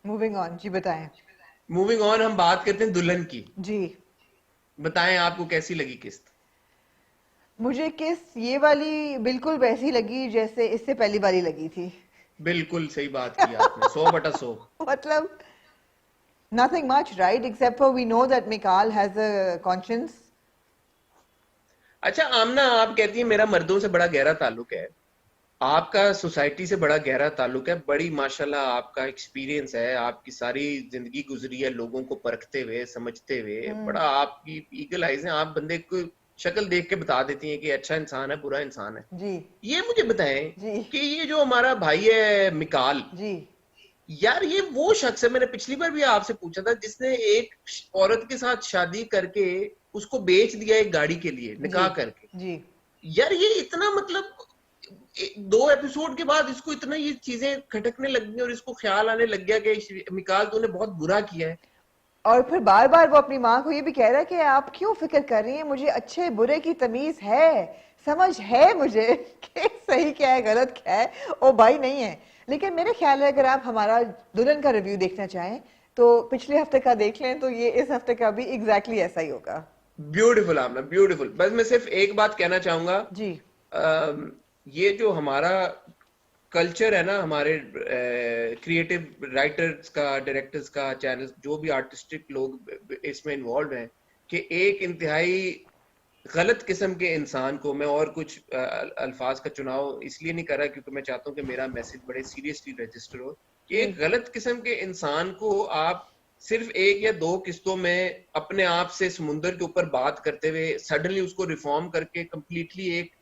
Moving on जी, बताएं। Moving on, हम बात करते हैं दुल्हन की। जी, बताएं आपको कैसी लगी किस्त। मुझे किस ये वाली बिल्कुल वैसी लगी जैसे इससे पहली वाली लगी थी। बिल्कुल सही बात की आपने, 100/100। मतलब nothing much, right? Except for we know that Mikal has a conscience. अच्छा आमना, आप कहती हैं मेरा मर्दों से बड़ा गहरा ताल्लुक है, आपका सोसाइटी से बड़ा गहरा ताल्लुक है, बड़ी माशाल्लाह आपका एक्सपीरियंस है, आपकी सारी जिंदगी गुजरी है लोगों को परखते हुए समझते हुए, हम्म। बड़ा आपकी ईगल आइज हैं, आप बंदे को शक्ल देख के बता देती हैं कि अच्छा इंसान है बुरा इंसान है। जी। ये मुझे बताएं जी। कि ये जो हमारा भाई है मिकाल, जी। यार ये वो शख्स है, मैंने पिछली बार भी आपसे पूछा था, जिसने एक औरत के साथ शादी करके उसको बेच दिया एक गाड़ी के लिए जी। निकाह करके। जी। यार ये इतना मतलब 2 एपिसोड के बाद इसको इतना ये चीजें खटकने लग गई और इसको ख्याल आने लग गया कि मिकाल तूने बहुत बुरा किया है। और फिर बार बार वो अपनी माँ को ये भी कह रहा है कि आप क्यों फिक्र कर रही हैं, मुझे अच्छे बुरे की तमीज है, समझ है मुझे कि सही क्या है गलत क्या है। ओ भाई नहीं है। लेकिन मेरे ख्याल है अगर आप हमारा दुल्हन का रिव्यू देखना चाहें तो पिछले हफ्ते का देख लें, तो ये इस हफ्ते का भी एग्जैक्टली ऐसा ही होगा। ब्यूटीफुल आपने, ब्यूटीफुल। बस मैं सिर्फ एक बात कहना चाहूंगा, जी। ये जो हमारा कल्चर है ना, हमारे क्रिएटिव राइटर्स का, डायरेक्टर्स का, चैनल जो भी आर्टिस्टिक लोग इसमें इन्वॉल्व हैं, कि एक इंतहाई गलत किस्म के इंसान को, मैं और कुछ अल्फाज का चुनाव इसलिए नहीं कर रहा क्योंकि मैं चाहता हूं कि मेरा मैसेज बड़े सीरियसली रजिस्टर हो, कि जी। एक गलत किस्म के इंसान को आप सिर्फ 1 या 2 किस्तों में अपने आप से समुंदर के ऊपर बात करते हुए सडनली उसको रिफॉर्म करके कंप्लीटली एक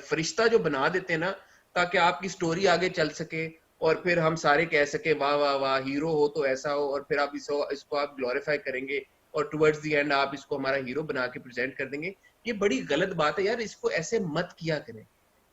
फरिश्ता जो बना देते हैं ना, ताकि आपकी स्टोरी आगे चल सके और फिर हम सारे कह सके वाह वाह वाह हीरो हो तो ऐसा हो, और फिर आप इसको आप ग्लोरीफाई करेंगे और टुवर्ड्स द एंड आप इसको हमारा हीरो बना के प्रेजेंट कर देंगे। ये बड़ी गलत बात है यार, इसको ऐसे मत किया करें।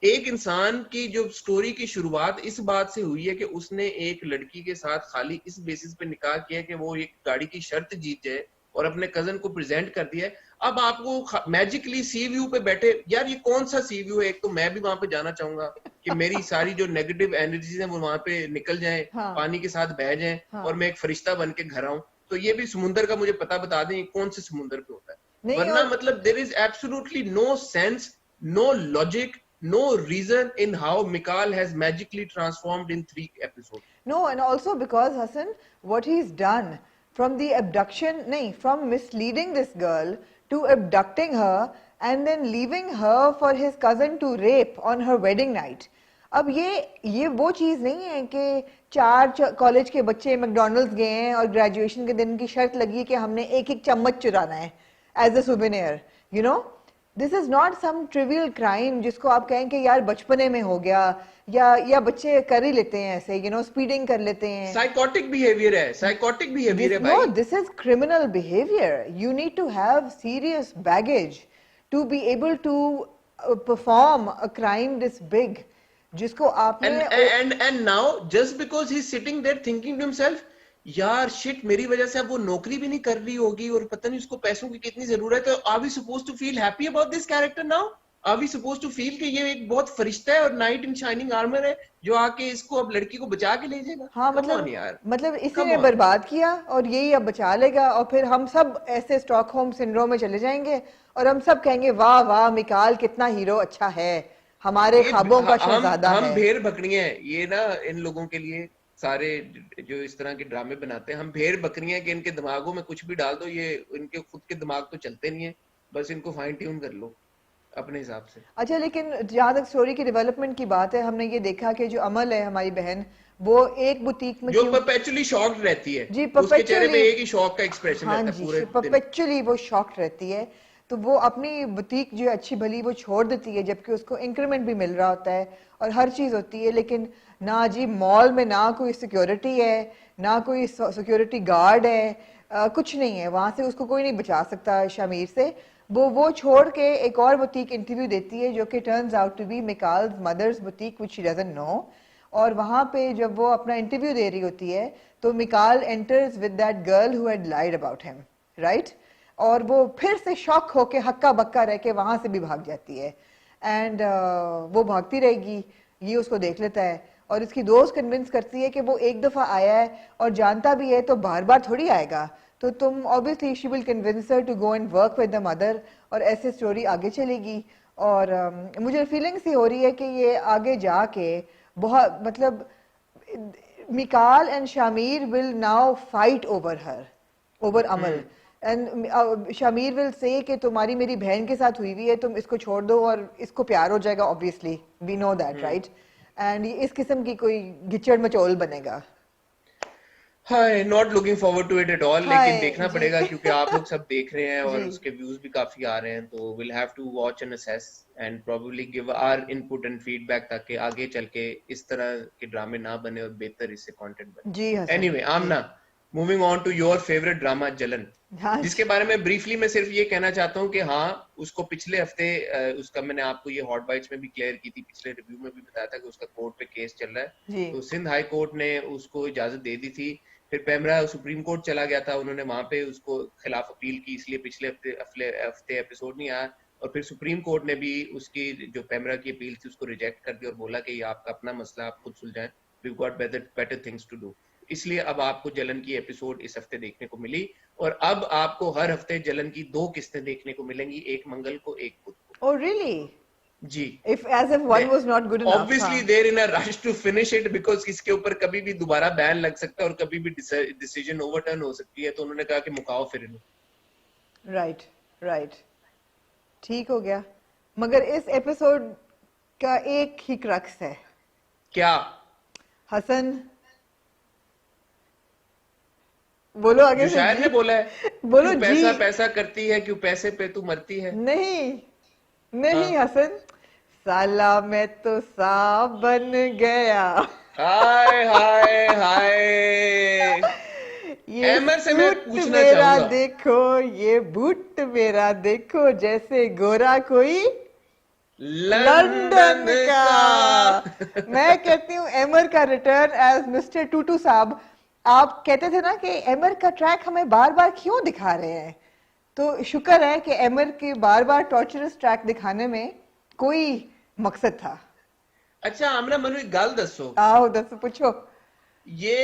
एक इंसान की जो स्टोरी की शुरुआत इस बात से हुई है कि उसने एक लड़की के साथ खाली इस बेसिस पे निकाह किया कि वो एक गाड़ी की शर्त जीत जाए और अपने कजन को प्रेजेंट कर दिया है। अब आपको मैजिकली सी व्यू पे बैठे, यार ये कौन सा सी व्यू है? एक तो मैं भी वहां पे जाना चाहूंगा कि मेरी सारी जो नेगेटिव एनर्जीज है वो वहां पे निकल जाएं, हाँ। पानी के साथ बह जाएं और हाँ। मैं एक फरिश्ता बन के घर आऊं। तो ये भी समुंदर का मुझे पता बता दें कौन से समुंदर पे होता है। नहीं। वरना और मतलब there is absolutely no sense, no logic, no reason in how Mikal has magically transformed in 3 episodes. no, and also because Hassan, what he's done from the abduction, nahi, from misleading this girl to abducting her and then leaving her for his cousin to rape on her wedding night. अब ये वो चीज़ नहीं है कि चार college के बच्चे McDonald's गए हैं और ग्रेजुएशन के दिन की शर्त लगी कि हमने एक एक चम्मच चुराना है as a souvenir, you know. This is not some trivial crime जिसको आप कहें कि यार बचपने में हो गया, या बच्चे कर ही लेते हैं ऐसे, यू नो, स्पीडिंग कर लेते हैं। साइकोटिक बिहेवियर है, साइकोटिक बिहेवियर This, है no, भाई। this is criminal behavior. You need to have serious baggage to be able to perform a crime this big, जिसको and आपने and and now just because he's sitting there thinking to himself, यार shit मेरी वजह से अब वो नौकरी भी नहीं कर रही होगी और पता नहीं उसको पैसों की कितनी जरूरत है, are we suppose to feel happy about this character now? Are we suppose to feel कि ये एक बहुत फरिश्ता है और नाइट इन शाइनिंग आर्मर है जो आके इसको अब लड़की को बचा के ले जाएगा? हाँ, कम ऑन यार, मतलब इसी कम ने ऑन। बर्बाद किया और यही अब बचा लेगा, और फिर हम सब ऐसे स्टॉकहोम सिंड्रोम में चले जाएंगे और हम सब कहेंगे वाह वाह मिकाल कितना हीरो अच्छा है, हमारे ये ख्वाबों का शहजादा हम है। भेड़ बकरियां हैं ये ना, इन लोगों के लिए, सारे जो इस तरह के ड्रामे बनाते हैं, हम भेड़ बकरियां हैं कि इनके दिमागों में कुछ भी डाल दो, ये इनके खुद के दिमाग तो चलते नहीं है, बस इनको फाइन ट्यून कर लो अपने हिसाब से। अच्छा, लेकिन जहाँ तक स्टोरी की डेवलपमेंट की बात है, हमने ये देखा कि जो अमल है हमारी बहन, वो एक बुटीक में जो क्यों। परपेचुअली शॉक्ड रहती है, जी, उसके चेहरे परपेचुअली। पे एक ही शॉक का एक्सप्रेशन हाँ रहता है जी, पूरे दिन। परपेचुअली वो शॉक्ड रहती है। तो वो अपनी बुटीक जो है अच्छी भली वो छोड़ देती है, जबकि उसको इंक्रीमेंट भी मिल रहा होता है और हर चीज़ होती है, लेकिन ना जी मॉल में ना कोई सिक्योरिटी है, ना कोई सिक्योरिटी गार्ड है, कुछ नहीं है वहाँ से, उसको कोई नहीं बचा सकता शामिर से। वो छोड़ के एक और बुटीक इंटरव्यू देती है जो कि टर्न्स आउट टू बी मिकाल्स mother's boutique which she doesn't know. और वहाँ पे जब वो अपना इंटरव्यू दे रही होती है तो Mikael enters with that girl who had lied about him, right. और वो फिर से शॉक होके हक्का बक्का रह के वहाँ से भी भाग जाती है। एंड वो भागती रहेगी, ये उसको देख लेता है और इसकी दोस्त कन्विंस करती है कि वो एक दफा आया है और जानता भी है तो बार बार थोड़ी आएगा, तो तुम obviously she will convince her to go and work with the mother, और ऐसे स्टोरी आगे चलेगी। और मुझे फीलिंग्स ही हो रही है कि ये आगे जाके बहुत मतलब Mikal and Shamir will now fight over her, over Amal. And Shamir will say कि तुम्हारी मेरी बहन के साथ हुई हुई है, तुम इसको छोड़ दो और इसको प्यार हो जाएगा, obviously we know that, right? And इस किस्म की कोई गिचड़ मचोल बनेगा। Hi, not looking forward to it at all, लेकिन हाय देखना जी पड़ेगा क्योंकि आप लोग सब देख रहे हैं और जी उसके व्यूज भी काफी आ रहे हैं, तो will have to watch and assess and probably give our input and feedback, ताकि आगे चल के इस तरह के ड्रामे ना बने और बेहतर इससे कंटेंट बने। जी हसन एनीवे, जी Aamna, moving on to your favourite drama Jalan, हाँ जिसके जी बारे में ब्रीफली मैं सिर्फ ये कहना चाहता हूँ कि हाँ, उसको पिछले हफ्ते उसका मैंने आपको ये हॉट बाइट्स में भी क्लियर की थी, पिछले रिव्यू में भी बताया था कि उसका कोर्ट पे केस चल रहा है, जी तो सिंध हाई कोर्ट ने उसको इजाजत दे दी थी। फिर पेमरा सुप्रीम कोर्ट चला गया था, उन्होंने वहां पे उसको खिलाफ अपील की, इसलिए पिछले हफ्ते एपिसोड नहीं आया, और फिर सुप्रीम कोर्ट ने भी उसकी जो पेमरा की अपील थी उसको रिजेक्ट कर दिया और बोला कि ये आपका अपना मसला, आप खुद सुलझाएं, we got better things to do. इसलिए अब आपको जलन की एपिसोड इस हफ्ते देखने को मिली, और अब आपको हर हफ्ते जलन की 2 किस्तें देखने को मिलेंगी, एक मंगल को एक बुध को। oh really जी, if as if one was not good enough obviously हाँ they're in a rush to finish it, because इसके ऊपर कभी भी दोबारा बैन लग सकता है और कभी भी डिसीजन ओवरटर्न हो सकती है, तो उन्होंने कहा कि मुकाओ फिर इन्हें। राइट राइट ठीक हो गया, मगर इस एपिसोड का एक ही क्रक्स है क्या? हसन, बोलो आगे जो से शायर जी ने बोला है, बोलो क्यों जी पैसा पैसा करती है, क्यों पैसे पे तू मरती है। नहीं नहीं हाँ, हसन, साला मैं तो सांप बन गया हाय हाय हाय, ये एमर से मैं सूट पूछना मेरा चाहूंगा, देखो, ये बूट मेरा देखो, जैसे गोरा कोई लंदन लंदन का। मैं कहती हूँ एमर का रिटर्न एज मिस्टर टूटू साहब। आप कहते थे ना कि एमर का ट्रैक हमें बार बार क्यों दिखा रहे हैं, तो शुक्र है कि एमर के बार बार टॉर्चरस ट्रैक दिखाने में कोई मकसद था। अच्छा आमना, मनु एक गल दसो, आओ दस पूछो ये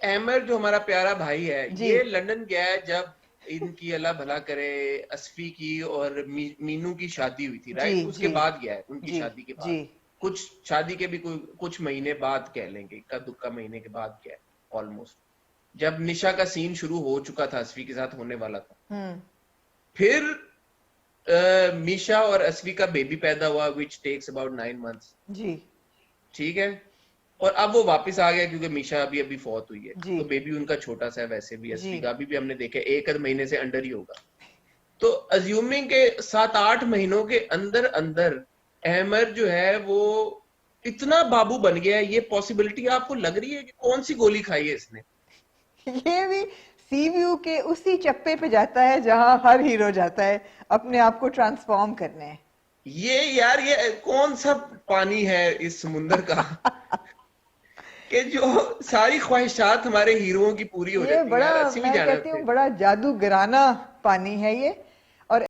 एमर जो हमारा प्यारा भाई है, जी ये लंदन गया है जब इनकी अल्लाह भला करे असफी की और मीनू की शादी हुई थी, जी राइट? उसके जी बाद गया है, उनकी जी शादी के बाद, जी कुछ शादी के भी कुछ महीने बाद कह लेंगे, इक्का दुक्का महीने के बाद गया है ऑलमोस्ट, जब निशा का सीन शुरू हो चुका था, असफी के साथ होने वाला था। फिर मीशा और असफी का बेबी पैदा हुआ, विच टेक्स अबाउट 9 months, जी ठीक है, और अब वो वापस आ गया क्योंकि मीशा अभी अभी फौत हुई है, जी तो बेबी उनका छोटा सा है, वैसे भी जी असफी का अभी भी हमने देखा 1 महीने से अंडर ही होगा, तो अज्यूमिंग के 7-8 महीनों के अंदर अंदर अहमद जो है वो इतना बाबू बन गया है, ये पॉसिबिलिटी आपको लग रही है कि कौन सी गोली खाई है इसने? ये भी सीव्यू के उसी चप्पे पे जाता है जहां हर हीरो जाता है अपने आप को ट्रांसफॉर्म करने। ये यार, ये कौन सा पानी है इस समुंदर का कि जो सारी ख्वाहिशात हमारे हीरोओं की पूरी हो ये जाती है बड़ा, यार, असली मैं जाना कहती हूँ थे। बड़ा जादूगराना पानी है ये। और